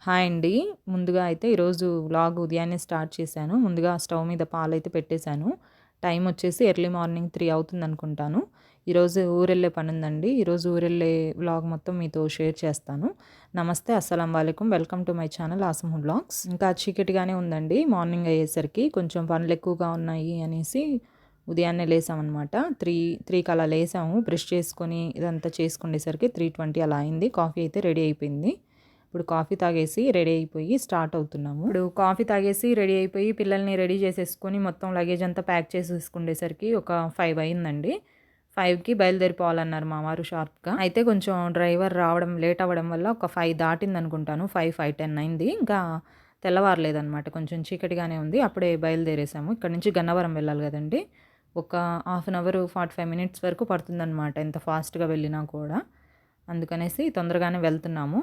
Hi అండి. ముందుగా అయితే ఈరోజు వ్లాగ్ ఉదయాన్నే స్టార్ట్ చేశాను. ముందుగా స్టవ్ మీద పాలైతే పెట్టేశాను. టైం వచ్చేసి ఎర్లీ మార్నింగ్ 3 అవుతుందనుకుంటాను. ఈరోజు ఊరెళ్ళే పనుందండి. ఈరోజు ఊరెళ్ళే వ్లాగ్ మొత్తం మీతో షేర్ చేస్తాను. నమస్తే, అస్సలాం వాలేకుం. Welcome to my channel awesome vlogs. ఇంకా చీకటిగానే ఉందండి. మార్నింగ్ అయ్యేసరికి కొంచెం పనులు ఎక్కువగా ఉన్నాయి అనేసి ఉదయాన్నే లేసామనమాట. 3కి అలా లేసాము. బ్రష్ చేసుకొని ఇదంతా చేసుకునేసరికి 3:20 అలా అయింది. కాఫీ అయితే రెడీ అయిపోయింది. ఇప్పుడు కాఫీ తాగేసి రెడీ అయిపోయి స్టార్ట్ అవుతున్నాము. ఇప్పుడు కాఫీ తాగేసి రెడీ అయిపోయి పిల్లల్ని రెడీ చేసేసుకొని మొత్తం లగేజ్ అంతా ప్యాక్ చేసేసుకునేసరికి ఒక 5 అయిందండి. 5కి బయలుదేరిపోవాలన్నారు మా వారు షార్ప్గా. అయితే కొంచెం డ్రైవర్ రావడం లేట్ అవ్వడం వల్ల ఒక 5 దాటింది అనుకుంటాను. 5:10 అయింది. ఇంకా తెల్లవారలేదనమాట. కొంచెం చీకటిగానే ఉంది. అప్పుడే బయలుదేరేసాము. ఇక్కడ నుంచి గన్నవరం వెళ్ళాలి కదండి. ఒక హాఫ్ అన్ అవర్ 45 మినిట్స్ వరకు పడుతుందన్నమాట, ఎంత ఫాస్ట్గా వెళ్ళినా కూడా. అందుకనేసి తొందరగానే వెళ్తున్నాము.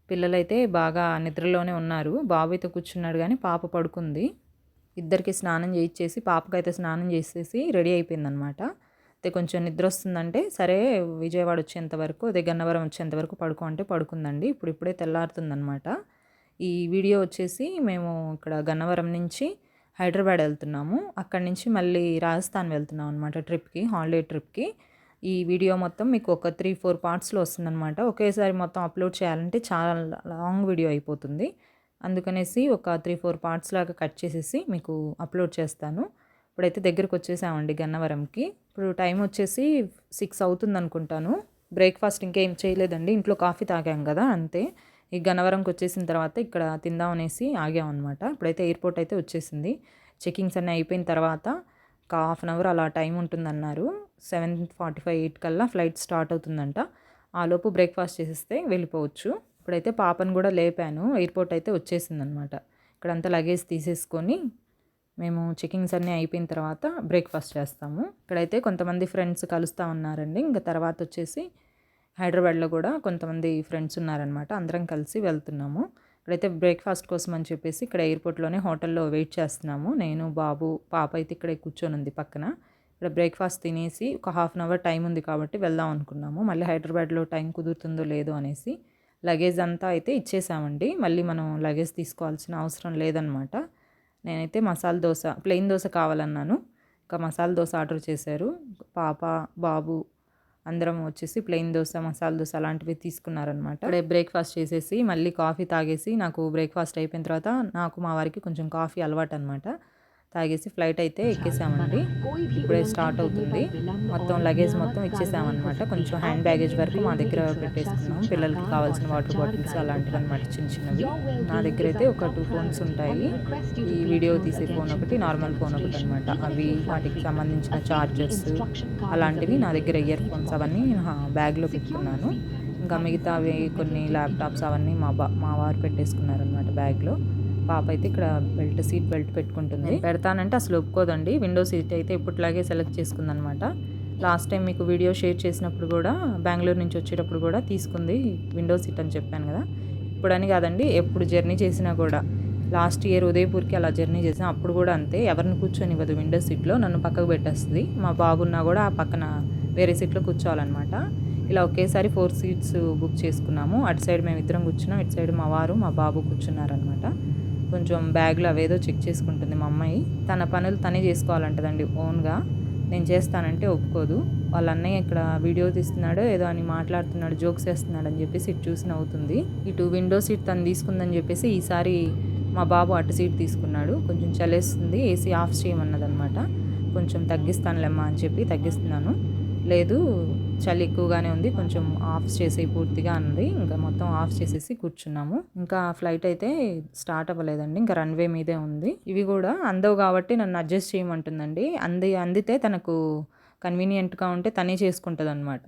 పిల్లలైతే బాగా నిద్రలోనే ఉన్నారు. బాబు అయితే కూర్చున్నాడు కానీ పాప పడుకుంది. ఇద్దరికి స్నానం చేయించేసి పాపకైతే స్నానం చేసేసి రెడీ అయిపోయిందనమాట. అయితే కొంచెం నిద్ర వస్తుందంటే సరే విజయవాడ వచ్చేంత వరకు, అదే గన్నవరం వచ్చేంత వరకు పడుకో అంటే పడుకుందండి. ఇప్పుడే తెల్లారుతుందనమాట. ఈ వీడియో వచ్చేసి మేము ఇక్కడ గన్నవరం నుంచి హైదరాబాద్ వెళ్తున్నాము. అక్కడి నుంచి మళ్ళీ రాజస్థాన్ వెళ్తున్నాం అనమాట ట్రిప్కి, హాలిడే ట్రిప్కి. ఈ వీడియో మొత్తం మీకు ఒక 3-4 పార్ట్స్లో వస్తుందన్నమాట. ఒకేసారి మొత్తం అప్లోడ్ చేయాలంటే చాలా లాంగ్ వీడియో అయిపోతుంది. అందుకనేసి ఒక 3-4 పార్ట్స్ లాగా కట్ చేసేసి మీకు అప్లోడ్ చేస్తాను. ఇప్పుడైతే దగ్గరకు వచ్చేసామండి గన్నవరంకి. ఇప్పుడు టైం వచ్చేసి 6 అవుతుంది అనుకుంటాను. బ్రేక్ఫాస్ట్ ఇంకేం చేయలేదండి, ఇంట్లో కాఫీ తాగాం కదా అంతే. ఈ గన్నవరంకి వచ్చేసిన తర్వాత ఇక్కడ తిందాం అనేసి ఆగామన్నమాట. ఇప్పుడైతే ఎయిర్పోర్ట్ అయితే వచ్చేసింది. చెకింగ్స్ అన్నీ అయిపోయిన తర్వాత ఒక హాఫ్ అన్ అవర్ అలా టైం ఉంటుందన్నారు. 7:45, 8 కల్లా ఫ్లైట్ స్టార్ట్ అవుతుందంట. ఆలోపు బ్రేక్ఫాస్ట్ చేసేస్తే వెళ్ళిపోవచ్చు. ఇప్పుడైతే పాపను కూడా లేపాను. ఎయిర్పోర్ట్ అయితే వచ్చేసిందనమాట. ఇక్కడంతా లగేజ్ తీసేసుకొని మేము చెకింగ్స్ అన్నీ అయిపోయిన తర్వాత బ్రేక్ఫాస్ట్ చేస్తాము. ఇక్కడైతే కొంతమంది ఫ్రెండ్స్ కలుస్తూ ఉన్నారండి. ఇంకా తర్వాత వచ్చేసి హైదరాబాద్లో కూడా కొంతమంది ఫ్రెండ్స్ ఉన్నారనమాట. అందరం కలిసి వెళ్తున్నాము. ఇక్కడైతే బ్రేక్ఫాస్ట్ కోసం అని చెప్పేసి ఇక్కడ ఎయిర్పోర్ట్లోనే హోటల్లో వెయిట్ చేస్తున్నాము. నేను, బాబు, పాప అయితే ఇక్కడే కూర్చొని ఉంది పక్కన. ఇక్కడ బ్రేక్ఫాస్ట్ తినేసి ఒక హాఫ్ అన్ అవర్ టైం ఉంది కాబట్టి వెళ్దాం అనుకున్నాము. మళ్ళీ హైదరాబాద్లో టైం కుదురుతుందో లేదో అనేసి లగేజ్ అంతా అయితే ఇచ్చేసామండి. మళ్ళీ మనం లగేజ్ తీసుకోవాల్సిన అవసరం లేదనమాట. నేనైతే మసాలా దోశ, ప్లెయిన్ దోశ కావాలన్నాను. ఇంకా మసాలా దోశ ఆర్డర్ చేశారు. పాప, బాబు అందరం వచ్చేసి ప్లెయిన్ దోశ, మసాలా దోశ అలాంటివి తీసుకున్నారనమాట. ఇక్కడే బ్రేక్ఫాస్ట్ చేసేసి మళ్ళీ కాఫీ తాగేసి, నాకు బ్రేక్ఫాస్ట్ అయిపోయిన తర్వాత నాకు మా వారికి కొంచెం కాఫీ అలవాటు అనమాట, తాగేసి ఫ్లైట్ అయితే ఎక్కేసామండి. ఇప్పుడే స్టార్ట్ అవుతుంది. మొత్తం లగేజ్ మొత్తం ఇచ్చేసామన్నమాట. కొంచెం హ్యాండ్ బ్యాగేజ్ వరకు మా దగ్గర పెట్టేసుకున్నాం. పిల్లలకి కావాల్సిన వాటర్ బాటిల్స్ అలాంటివి అనమాట, చిన్న చిన్నవి. నా దగ్గర అయితే ఒక 2 ఫోన్స్ ఉంటాయి. ఈ వీడియో తీసే ఫోన్ ఒకటి, నార్మల్ ఫోన్ ఒకటి అనమాట. అవి వాటికి సంబంధించిన ఛార్జర్స్ అలాంటివి నా దగ్గర, ఇయర్ ఫోన్స్ అవన్నీ బ్యాగ్లో పెట్టుకున్నాను. ఇంకా మిగతావి కొన్ని ల్యాప్టాప్స్ అవన్నీ మా వారు పెట్టేసుకున్నారనమాట బ్యాగ్లో. పాప అయితే ఇక్కడ సీట్ బెల్ట్ పెట్టుకుంటుంది. పెడతానంటే అసలు ఒప్పుకోదండి. విండో సీట్ అయితే ఇప్పట్లాగే సెలెక్ట్ చేసుకుందనమాట. లాస్ట్ టైం మీకు వీడియో షేర్ చేసినప్పుడు కూడా, బెంగళూరు నుంచి వచ్చేటప్పుడు కూడా తీసుకుంది విండో సీట్ అని చెప్పాను కదా. ఇప్పుడని కాదండి, ఎప్పుడు జర్నీ చేసినా కూడా. లాస్ట్ ఇయర్ ఉదయపూర్కి అలా జర్నీ చేసాం, అప్పుడు కూడా అంతే. ఎవరిని కూర్చొనివ్వదు విండో సీట్లో, నన్ను పక్కకు పెట్టేస్తుంది. మా బాబున్నా కూడా ఆ పక్కన వేరే సీట్లో కూర్చోవాలన్నమాట. ఇలా ఒకేసారి 4 సీట్స్ బుక్ చేసుకున్నాము. అటు సైడ్ మేము ఇద్దరం కూర్చున్నాం, ఇటు సైడ్ మా వారు, మా బాబు కూర్చున్నారనమాట. కొంచెం బ్యాగ్లో అవేదో చెక్ చేసుకుంటుంది మా అమ్మాయి. తన పనులు తనే చేసుకోవాలంటదండి ఓన్గా. నేను చేస్తానంటే ఒప్పుకోదు. వాళ్ళ అన్నయ్య ఇక్కడ వీడియో తీస్తున్నాడు ఏదో అని మాట్లాడుతున్నాడు, జోక్స్ వేస్తున్నాడు అని చెప్పేసి ఇటు చూసి నవ్వుతుంది. ఇటు విండో సీట్ తను తీసుకుందని చెప్పేసి ఈసారి మా బాబు అటు సీట్ తీసుకున్నాడు. కొంచెం చలేస్తుంది, ఏసీ ఆఫ్ చేయమన్నదనమాట. కొంచెం తగ్గిస్తానులేమ్మా అని చెప్పి తగ్గిస్తున్నాను. లేదు, చలి ఎక్కువగానే ఉంది, కొంచెం ఆఫ్ చేసి పూర్తిగా అంది. ఇంకా మొత్తం ఆఫ్ చేసేసి కూర్చున్నాము. ఇంకా ఫ్లైట్ అయితే స్టార్ట్ అవ్వలేదండి, ఇంకా రన్వే మీదే ఉంది. ఇవి కూడా అందవు కాబట్టి నన్ను అడ్జస్ట్ చేయమంటుందండి. అందితే తనకు కన్వీనియంట్గా ఉంటే తనే చేసుకుంటుంది అనమాట.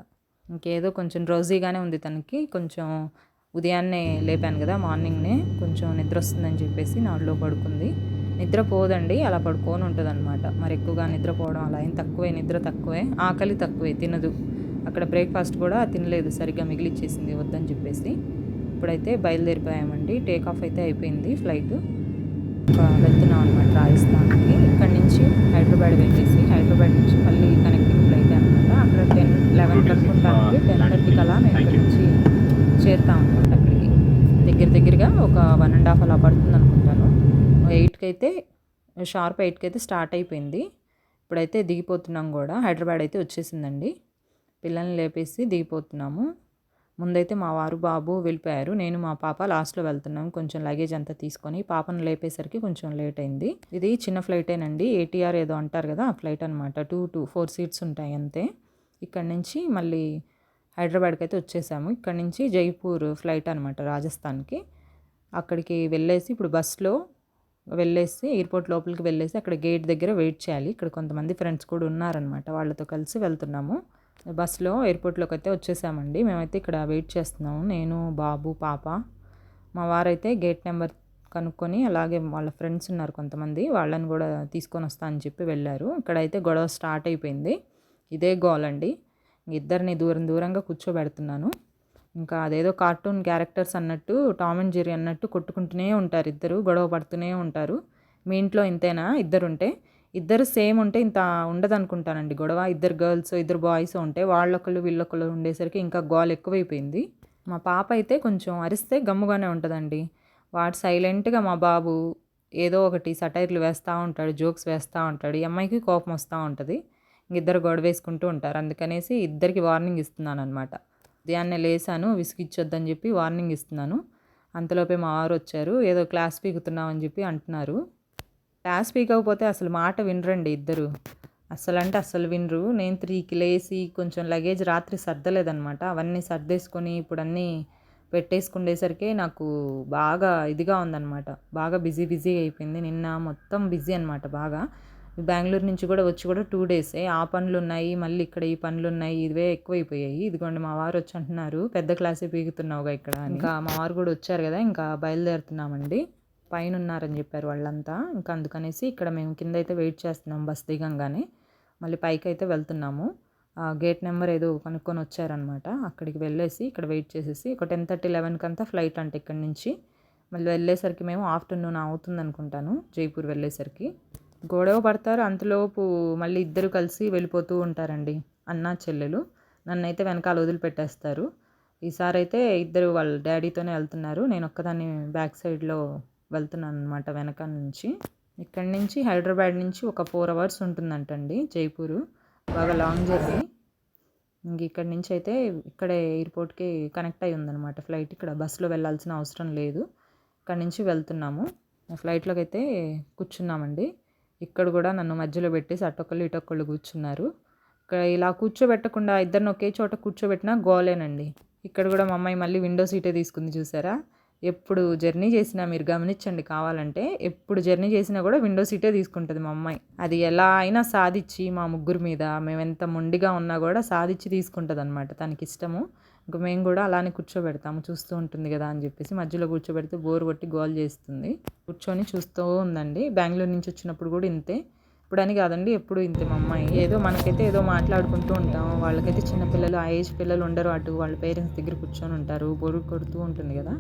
ఇంకేదో కొంచెం డ్రౌజీగానే ఉంది తనకి. కొంచెం ఉదయాన్నే లేపాను కదా, మార్నింగ్నే కొంచెం నిద్ర వస్తుందని చెప్పేసి నాలో పడుకుంది. నిద్ర పోదండి, అలా పడుకొని ఉంటుంది అనమాట. మరి ఎక్కువగా నిద్రపోవడం అలా ఏం తక్కువే, నిద్ర తక్కువే, ఆకలి తక్కువే, తినదు. అక్కడ బ్రేక్ఫాస్ట్ కూడా తినలేదు, సరిగ్గా మిగిలిచ్చేసింది వద్దని చెప్పేసి. ఇప్పుడైతే బయలుదేరిపోయామండి. టేక్ ఆఫ్ అయితే అయిపోయింది ఫ్లైట్. వెళ్తున్నాం అనమాట రాజస్థాన్కి. ఇక్కడి నుంచి హైదరాబాద్ వెళ్ళేసి, హైదరాబాద్ నుంచి మళ్ళీ కనెక్టింగ్ ఫ్లైట్ అనమాట. అక్కడ 11 కనుక్కుంటానండి. 10:30 కల్లా మేము ఇక్కడ నుంచి చేరుతాం అనమాట. అక్కడికి దగ్గరగా ఒక 1.5 అలా పడుతుంది అనుకుంటాను. 8కి అయితే షార్ప్ 8కి అయితే స్టార్ట్ అయిపోయింది. ఇప్పుడైతే దిగిపోతున్నాం కూడా. హైదరాబాద్ అయితే వచ్చేసిందండి. పిల్లల్ని లేపేసి దిగిపోతున్నాము. ముందైతే మా వారు బాబు వెళ్ళిపోయారు. నేను మా పాప లాస్ట్లో వెళ్తున్నాం. కొంచెం లగేజ్ అంతా తీసుకొని పాపను లేపేసరికి కొంచెం లేట్ అయింది. ఇది చిన్న ఫ్లైటేనండి, ఏటీఆర్ ఏదో అంటారు కదా, ఆ ఫ్లైట్ అనమాట. 4 సీట్స్ ఉంటాయి అంతే. ఇక్కడ నుంచి మళ్ళీ హైదరాబాద్కి అయితే వచ్చేసాము. ఇక్కడ నుంచి జైపూర్ ఫ్లైట్ అనమాట, రాజస్థాన్కి. అక్కడికి వెళ్ళేసి ఇప్పుడు బస్లో వెళ్ళేసి ఎయిర్పోర్ట్ లోపలికి వెళ్ళేసి అక్కడ గేట్ దగ్గర వెయిట్ చేయాలి. ఇక్కడ కొంతమంది ఫ్రెండ్స్ కూడా ఉన్నారనమాట, వాళ్ళతో కలిసి వెళ్తున్నాము. బస్సులో ఎయిర్పోర్ట్లోకి అయితే వచ్చేసామండి. మేమైతే ఇక్కడ వెయిట్ చేస్తున్నాము, నేను, బాబు, పాప. మా వారైతే గేట్ నెంబర్ కనుక్కొని అలాగే వాళ్ళ ఫ్రెండ్స్ ఉన్నారు కొంతమంది, వాళ్ళని కూడా తీసుకొని వస్తా అని చెప్పి వెళ్ళారు. ఇక్కడైతే గొడవ స్టార్ట్ అయిపోయింది. ఇదే గోల్ అండి. ఇద్దరిని దూరంగా కూర్చోబెడుతున్నాను. ఇంకా అదేదో కార్టూన్ క్యారెక్టర్స్ అన్నట్టు, టామ్ అండ్ జెర్రీ అన్నట్టు కొట్టుకుంటూనే ఉంటారు ఇద్దరు, గొడవ పడుతూనే ఉంటారు. మీ ఇంట్లో ఇంతేనా? ఇద్దరు సేమ్ ఉంటే ఇంత ఉండదు అనుకుంటానండి గొడవ. ఇద్దరు గర్ల్స్, ఇద్దరు బాయ్స్ ఉంటే వాళ్ళొకళ్ళు వీళ్ళొకళ్ళు ఉండేసరికి ఇంకా గోల్ ఎక్కువైపోయింది. మా పాప అయితే కొంచెం అరిస్తే గమ్ముగానే ఉంటుందండి. వాడు సైలెంట్గా, మా బాబు ఏదో ఒకటి సటైర్లు వేస్తూ ఉంటాడు, జోక్స్ వేస్తూ ఉంటాడు. ఈ అమ్మాయికి కోపం వస్తూ ఉంటుంది. ఇద్దరు గొడవ వేసుకుంటూ ఉంటారు. అందుకనేసి ఇద్దరికి వార్నింగ్ ఇస్తున్నాను అనమాట. ఉదయాన్నే లేసాను, విసిగిచ్చొద్దని చెప్పి వార్నింగ్ ఇస్తున్నాను. అంతలోపే మా వారు వచ్చారు. ఏదో క్లాస్ పీకుతున్నామని చెప్పి అంటున్నారు. క్లాస్ పీకకపోతే అసలు మాట వినరండి ఇద్దరు. అస్సలు వినరు. నేను 3కి లేసి కొంచెం లగేజ్ రాత్రి సర్దలేదనమాట. అవన్నీ సర్దేసుకొని ఇప్పుడు అన్నీ పెట్టేసుకునేసరికి నాకు బాగా ఇదిగా ఉందన్నమాట. బాగా బిజీ అయిపోయింది. నిన్న మొత్తం బిజీ అనమాట బాగా. బెంగళూరు నుంచి కూడా వచ్చి కూడా 2 డేసే. ఆ పనులు ఉన్నాయి, మళ్ళీ ఇక్కడ ఈ పనులు ఉన్నాయి, ఇవే ఎక్కువైపోయాయి. ఇదిగోండి మా వారు వచ్చి అంటున్నారు, పెద్ద క్లాసే పీకుతున్నావుగా ఇక్కడ. ఇంకా మా వారు కూడా వచ్చారు కదా, ఇంకా బయలుదేరుతున్నామండి. పైన ఉన్నారని చెప్పారు వాళ్ళంతా. ఇంకా అందుకనేసి ఇక్కడ మేము కింద అయితే వెయిట్ చేస్తున్నాం బస్ దిగంగానే. మళ్ళీ పైకి అయితే వెళ్తున్నాము. గేట్ నెంబర్ ఏదో కనుక్కొని వచ్చారనమాట. అక్కడికి వెళ్ళేసి ఇక్కడ వెయిట్ చేసేసి ఒక 10:30, 11కి అంతా ఫ్లైట్ అంటే ఇక్కడి నుంచి. మళ్ళీ వెళ్ళేసరికి మేము ఆఫ్టర్నూన్ అవుతుంది అనుకుంటాను జైపూర్ వెళ్ళేసరికి. గొడవ పడతారు, అంతలోపు మళ్ళీ ఇద్దరు కలిసి వెళ్ళిపోతూ ఉంటారండి, అన్న చెల్లెలు. నన్నైతే వెనకాల వదిలిపెట్టేస్తారు. ఈసారి అయితే ఇద్దరు వాళ్ళ డాడీతోనే వెళ్తున్నారు. నేను ఒక్కదాన్ని బ్యాక్ సైడ్లో వెళ్తున్నాను అనమాట, వెనక నుంచి. ఇక్కడి నుంచి హైదరాబాద్ నుంచి ఒక 4 అవర్స్ ఉంటుందంటండి జైపూరు. బాగా లాంగ్ జర్నీ. ఇంక ఇక్కడి నుంచి అయితే ఇక్కడే ఎయిర్పోర్ట్కి కనెక్ట్ అయి ఉందన్నమాట ఫ్లైట్. ఇక్కడ బస్సులో వెళ్ళాల్సిన అవసరం లేదు. ఇక్కడ నుంచి వెళ్తున్నాము. ఫ్లైట్లోకి అయితే కూర్చున్నామండి. ఇక్కడ కూడా నన్ను మధ్యలో పెట్టేసి అటొక్కళ్ళు ఇటొక్కళ్ళు కూర్చున్నారు. ఇక్కడ ఇలా కూర్చోబెట్టకుండా ఇద్దరిని ఒకే చోట కూర్చోబెట్టినా గోలేనండి. ఇక్కడ కూడా మా అమ్మాయి మళ్ళీ విండో సీటే తీసుకుంది చూసారా. ఎప్పుడు జర్నీ చేసినా మీరు గమనించండి కావాలంటే, ఎప్పుడు జర్నీ చేసినా కూడా విండో సీటే తీసుకుంటుంది మా అమ్మాయి. అది ఎలా అయినా సాధించి మా ముగ్గురు మీద మేము ఎంత మొండిగా ఉన్నా కూడా సాధించి తీసుకుంటుంది అనమాట, తనకి ఇష్టము. ఇంక మేము కూడా అలానే కూర్చోబెడతాము, చూస్తూ ఉంటుంది కదా అని చెప్పేసి. మధ్యలో కూర్చోబెడితే బోర్ కొట్టి గోల్ చేస్తుంది, కూర్చొని చూస్తూ ఉందండి. బెంగళూరు నుంచి వచ్చినప్పుడు కూడా ఇంతే. ఇప్పుడని కాదండి, ఎప్పుడు ఇంతే మా అమ్మాయి. ఏదో మనకైతే ఏదో మాట్లాడుకుంటూ ఉంటాం, వాళ్ళకైతే చిన్నపిల్లలు, ఆ ఏజ్ పిల్లలు ఉండరు, అటు వాళ్ళ పేరెంట్స్ దగ్గర కూర్చొని ఉంటారు, బోరు కొడుతూ ఉంటుంది కదా.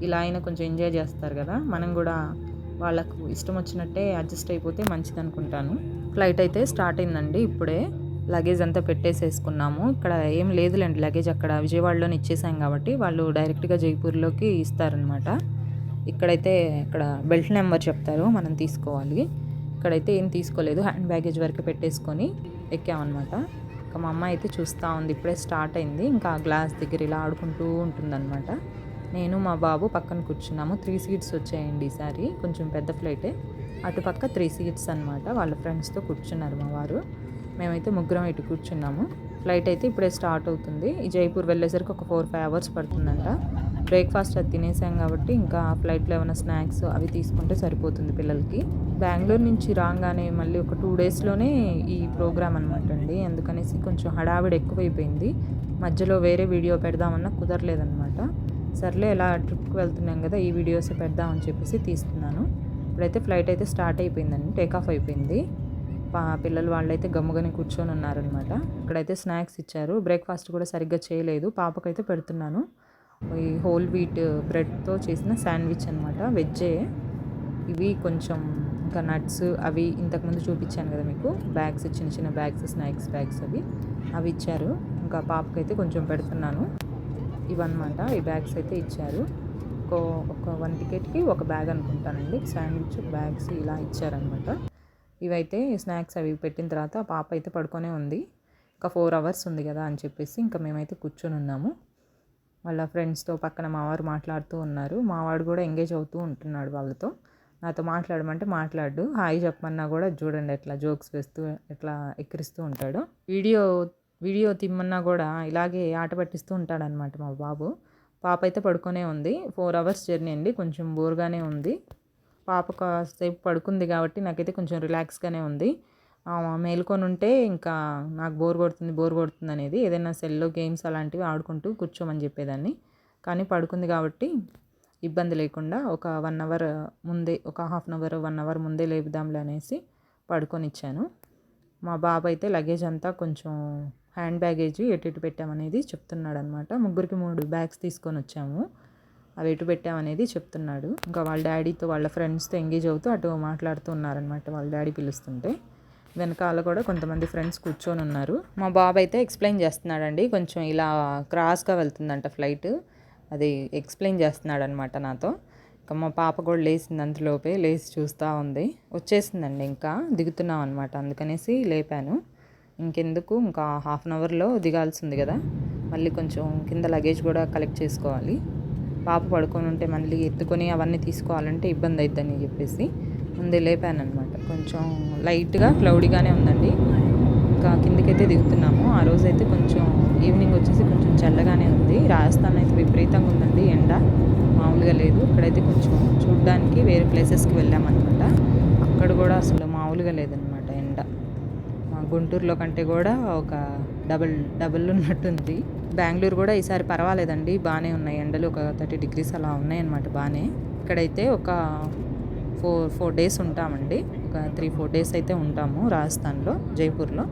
ఇలా అయినా కొంచెం ఎంజాయ్ చేస్తారు కదా, మనం కూడా వాళ్ళకు ఇష్టం వచ్చినట్టే అడ్జస్ట్ అయిపోతే మంచిది అనుకుంటాను. ఫ్లైట్ అయితే స్టార్ట్ అయిందండి ఇప్పుడే. లగేజ్ అంతా పెట్టేసేసుకున్నాము. ఇక్కడ ఏం లేదులేండి లగేజ్, అక్కడ విజయవాడలోనే ఇచ్చేసాం కాబట్టి వాళ్ళు డైరెక్ట్గా జైపూర్లోకి ఇస్తారనమాట. ఇక్కడైతే ఇక్కడ బెల్ట్ నెంబర్ చెప్తారు, మనం తీసుకోవాలి. ఇక్కడైతే ఏం తీసుకోలేదు, హ్యాండ్ బ్యాగేజ్ వరకు పెట్టేసుకొని ఎక్కామన్నమాట. ఇంకా మా అమ్మ అయితే చూస్తూ ఉంది, ఇప్పుడే స్టార్ట్ అయింది. ఇంకా గ్లాస్ దగ్గర ఇలా ఆడుకుంటూ ఉంటుందన్నమాట. నేను మా బాబు పక్కన కూర్చున్నాము. 3 సీట్స్ వచ్చాయండి ఈసారి, కొంచెం పెద్ద ఫ్లైటే. అటుపక్క 3 సీట్స్ అనమాట. వాళ్ళ ఫ్రెండ్స్తో కూర్చున్నారు మా వారు. మేమైతే ముగ్గురం ఇటు కూర్చున్నాము. ఫ్లైట్ అయితే ఇప్పుడే స్టార్ట్ అవుతుంది. ఈ జైపూర్ వెళ్ళేసరికి ఒక 4-5 అవర్స్ పడుతుందంట. బ్రేక్ఫాస్ట్ అది తినేసాం కాబట్టి ఇంకా ఫ్లైట్లో ఏమైనా స్నాక్స్ అవి తీసుకుంటే సరిపోతుంది పిల్లలకి. బెంగళూరు నుంచి రాగానే మళ్ళీ ఒక 2 డేస్లోనే ఈ ప్రోగ్రామ్ అనమాట అండి. అందుకనేసి కొంచెం హడావిడి ఎక్కువైపోయింది. మధ్యలో వేరే వీడియో పెడదామన్నా కుదరలేదనమాట. సర్లే ఇలా ట్రిప్కి వెళ్తున్నాం కదా, ఈ వీడియోసే పెడదామని చెప్పేసి తీస్తున్నాను. ఇప్పుడైతే ఫ్లైట్ అయితే స్టార్ట్ అయిపోయిందండి, టేకాఫ్ అయిపోయింది. పిల్లలు వాళ్ళైతే గమ్ముగానే కూర్చొని ఉన్నారనమాట. ఇక్కడైతే స్నాక్స్ ఇచ్చారు. బ్రేక్ఫాస్ట్ కూడా సరిగ్గా చేయలేదు, పాపకైతే పెడుతున్నాను. ఈ హోల్ వీట్ బ్రెడ్తో చేసిన శాండ్విచ్ అనమాట, వెజ్జే. ఇవి కొంచెం ఇంకా నట్స్ అవి ఇంతకుముందు చూపించాను కదా మీకు, బ్యాగ్స్, చిన్న చిన్న బ్యాగ్స్, స్నాక్స్ బ్యాగ్స్ అవి ఇచ్చారు. ఇంకా పాపకైతే కొంచెం పెడుతున్నాను. ఇవన్నమాట, ఈ బ్యాగ్స్ అయితే ఇచ్చారు. ఒక 1 టికెట్‌కి ఒక బ్యాగ్ అనుకుంటానండి. శాండ్విచ్, బ్యాగ్స్ ఇలా ఇచ్చారనమాట. ఇవైతే స్నాక్స్ అవి పెట్టిన తర్వాత పాప అయితే పడుకొనే ఉంది. ఇంకా 4 అవర్స్ ఉంది కదా అని చెప్పేసి ఇంకా మేమైతే కూర్చొని ఉన్నాము. వాళ్ళ ఫ్రెండ్స్‌తో పక్కన మా వారు మాట్లాడుతూ ఉన్నారు. మా వాడు కూడా ఎంగేజ్ అవుతూ ఉంటున్నాడు వాళ్ళతో. నాతో మాట్లాడమంటే మాట్లాడు. హాయ్ చెప్పమన్నా కూడా చూడండి ఎట్లా జోక్స్ వేస్తూ ఎట్లా ఎక్కిరిస్తూ ఉంటాడు. వీడియో తీయమన్నా కూడా ఇలాగే ఆట పట్టిస్తూ ఉంటాడనమాట మా బాబు. పాప అయితే పడుకొనే ఉంది. 4 అవర్స్ జర్నీ అండి. కొంచెం బోర్‌గానే ఉంది. పాప కాసేపు పడుకుంది కాబట్టి నాకైతే కొంచెం రిలాక్స్‌గానే ఉంది. మేలుకొని ఉంటే ఇంకా నాకు బోర్ కొడుతుంది అనేది ఏదైనా సెల్‌లో గేమ్స్ అలాంటివి ఆడుకుంటూ కూర్చోమని చెప్పేదాన్ని. కానీ పడుకుంది కాబట్టి ఇబ్బంది లేకుండా ఒక 1 అవర్ ముందే, ఒక హాఫ్ అన్ అవర్, 1 అవర్ ముందే లేపుదాంలే అనేసి పడుకొనిచ్చాను. మా బాబు అయితే లగేజ్ అంతా కొంచెం హ్యాండ్ బ్యాగేజ్ ఎటు పెట్టామనేది చెప్తున్నాడనమాట. ముగ్గురికి 3 బ్యాగ్స్ తీసుకొని వచ్చాము. అవి ఎటు పెట్టామనేది చెప్తున్నాడు. ఇంకా వాళ్ళ డాడీతో వాళ్ళ ఫ్రెండ్స్తో ఎంగేజ్ అవుతూ అటు మాట్లాడుతూ ఉన్నారనమాట. వాళ్ళ డాడీ పిలుస్తుంటే వెనకాల కూడా కొంతమంది ఫ్రెండ్స్ కూర్చొని ఉన్నారు. మా బాబు అయితే ఎక్స్ప్లెయిన్ చేస్తున్నాడండి. కొంచెం ఇలా క్రాస్గా వెళ్తుందంట ఫ్లైట్. అది ఎక్స్ప్లెయిన్ చేస్తున్నాడు అనమాట నాతో. ఇంకా మా పాప కూడా లేచింది, అంతలోపే లేచి చూస్తూ ఉంది. వచ్చేసిందండి, ఇంకా దిగుతున్నాం అనమాట. అందుకనేసి లేపాను. ఇంకెందుకు, ఇంకా హాఫ్ అన్ అవర్లో దిగాల్సింది కదా, మళ్ళీ కొంచెం కింద లగేజ్ కూడా కలెక్ట్ చేసుకోవాలి. పాప పడుకొని ఉంటే మళ్ళీ ఎత్తుకొని అవన్నీ తీసుకోవాలంటే ఇబ్బంది అవుతుందని చెప్పేసి ముందే లేపాను అనమాట. కొంచెం లైట్గా క్లౌడీగానే ఉందండి. ఇంకా కిందకైతే దిగుతున్నాము. ఆ రోజైతే కొంచెం ఈవినింగ్ వచ్చేసి కొంచెం చల్లగానే ఉంది. రాజస్థాన్ అయితే విపరీతంగా ఉందండి ఎండ, మామూలుగా లేదు. ఇక్కడైతే కొంచెం చూడడానికి వేరే ప్లేసెస్కి వెళ్ళామన్నమాట. అక్కడ కూడా అసలు మామూలుగా లేదనమాట ఎండ. మా గుంటూరులో కంటే కూడా ఒక డబుల్ ఉన్నట్టుంది. బెంగళూరు కూడా ఈసారి పర్వాలేదండి, బాగానే ఉన్నాయి ఎండలు. ఒక 30 degrees అలా ఉన్నాయన్నమాట బాగానే. ఇక్కడైతే ఒక 4 days ఉంటామండి. ఒక 3-4 days అయితే ఉంటాము రాజస్థాన్లో, జైపూర్లో.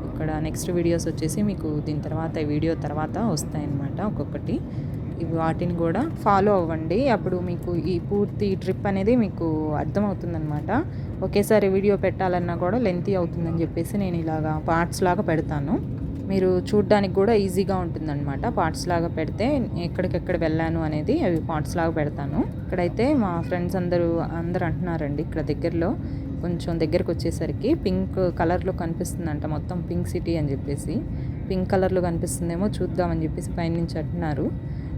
ఇక్కడ నెక్స్ట్ వీడియోస్ వచ్చేసి మీకు దీని తర్వాత వీడియో తర్వాత వస్తాయన్నమాట ఒక్కొక్కటి. ఇవి వాటిని కూడా ఫాలో అవ్వండి. అప్పుడు మీకు ఈ పూర్తి ట్రిప్ అనేది మీకు అర్థమవుతుందన్నమాట. ఒకేసారి వీడియో పెట్టాలన్నా కూడా లెంతీ అవుతుందని చెప్పేసి నేను ఇలాగా పార్ట్స్ లాగా పెడతాను. మీరు చూడ్డానికి కూడా ఈజీగా ఉంటుందన్నమాట. పార్ట్స్ లాగా పెడితే ఎక్కడికెక్కడ వెళ్ళాను అనేది అవి పార్ట్స్ లాగా పెడతాను. ఇక్కడైతే మా ఫ్రెండ్స్ అందరూ అంటున్నారండి, ఇక్కడ దగ్గరలో కొంచెం దగ్గరకు వచ్చేసరికి పింక్ కలర్లో కనిపిస్తుందంట మొత్తం, పింక్ సిటీ అని చెప్పేసి. పింక్ కలర్లో కనిపిస్తుందేమో చూద్దామని చెప్పేసి పైనుంచి అంటున్నారు.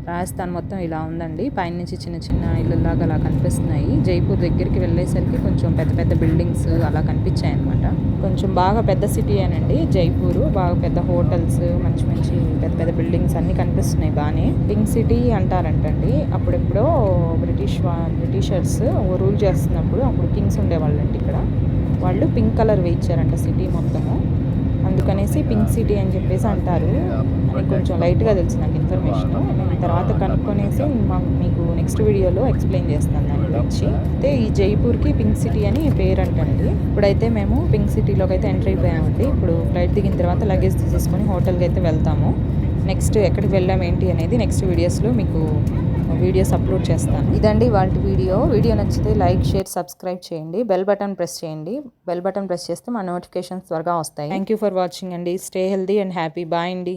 రాజస్థాన్ మొత్తం ఇలా ఉందండి. పైనుంచి చిన్న చిన్న ఇళ్ళలాగా అలా కనిపిస్తున్నాయి. జైపూర్ దగ్గరికి వెళ్ళేసరికి కొంచెం పెద్ద పెద్ద బిల్డింగ్స్ అలా కనిపించాయి అనమాట. కొంచెం బాగా పెద్ద సిటీ అనండి జైపూరు. బాగా పెద్ద హోటల్స్, మంచి మంచి పెద్ద పెద్ద బిల్డింగ్స్ అన్నీ కనిపిస్తున్నాయి బాగానే. పింక్ సిటీ అంటారంటండి. అప్పుడెప్పుడో బ్రిటిషర్స్ రూల్ చేస్తున్నప్పుడు అప్పుడు కింగ్స్ ఉండేవాళ్ళండి ఇక్కడ. వాళ్ళు పింక్ కలర్ వేయించారంట సిటీ మొత్తము. అందుకనేసి పింక్ సిటీ అని చెప్పేసి అంటారు అని కొంచెం లైట్గా తెలుసు నాకు ఇన్ఫర్మేషన్. నేను తర్వాత కనుక్కొనేసి మీకు నెక్స్ట్ వీడియోలో ఎక్స్ప్లెయిన్ చేస్తాను దాని గురించి. అయితే ఈ జైపూర్కి పింక్ సిటీ అని పేరు అంటండి. ఇప్పుడైతే మేము పింక్ సిటీలోకి అయితే ఎంటర్ అయిపోయామండి. ఇప్పుడు ఫ్లైట్ దిగిన తర్వాత లగేజ్ తీసేసుకొని హోటల్కి అయితే వెళ్తాము. నెక్స్ట్ ఎక్కడికి వెళ్ళాం ఏంటి అనేది నెక్స్ట్ వీడియోస్లో మీకు వీడియోస్ అప్లోడ్ చేస్తాను. ఇదండి వాళ్ళ వీడియో నచ్చితే లైక్, షేర్, సబ్స్క్రైబ్ చేయండి. బెల్ బటన్ ప్రెస్ చేయండి. బెల్ బటన్ ప్రెస్ చేస్తే మా నోటిఫికేషన్స్ త్వరగా వస్తాయి. థ్యాంక్ యూ ఫర్ వాచింగ్ అండి. Stay healthy and happy. Bye అండి.